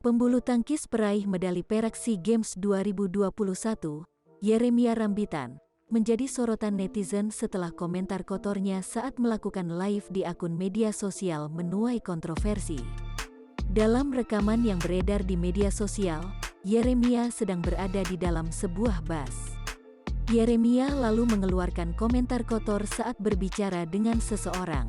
Pembulu tangkis peraih medali perak SEA Games 2021, Yeremia Rambitan, menjadi sorotan netizen setelah komentar kotornya saat melakukan live di akun media sosial menuai kontroversi. Dalam rekaman yang beredar di media sosial, Yeremia sedang berada di dalam sebuah bus. Yeremia lalu mengeluarkan komentar kotor saat berbicara dengan seseorang.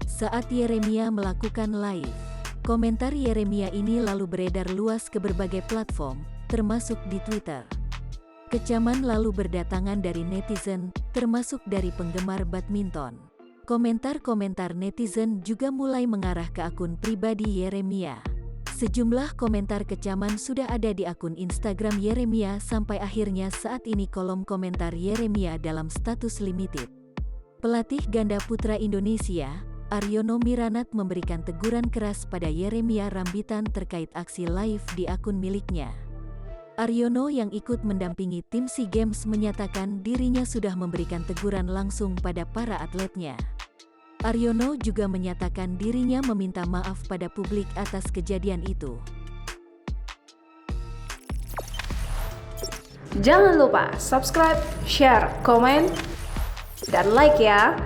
Saat Yeremia melakukan live, komentar Yeremia ini lalu beredar luas ke berbagai platform, termasuk di Twitter. Kecaman lalu berdatangan dari netizen, termasuk dari penggemar badminton. Komentar-komentar netizen juga mulai mengarah ke akun pribadi Yeremia. Sejumlah komentar kecaman sudah ada di akun Instagram Yeremia sampai akhirnya saat ini kolom komentar Yeremia dalam status limited. Pelatih ganda putra Indonesia, Aryono Miranat memberikan teguran keras pada Yeremia Rambitan terkait aksi live di akun miliknya. Aryono yang ikut mendampingi tim SEA Games menyatakan dirinya sudah memberikan teguran langsung pada para atletnya. Aryono juga menyatakan dirinya meminta maaf pada publik atas kejadian itu. Jangan lupa subscribe, share, komen, dan like ya!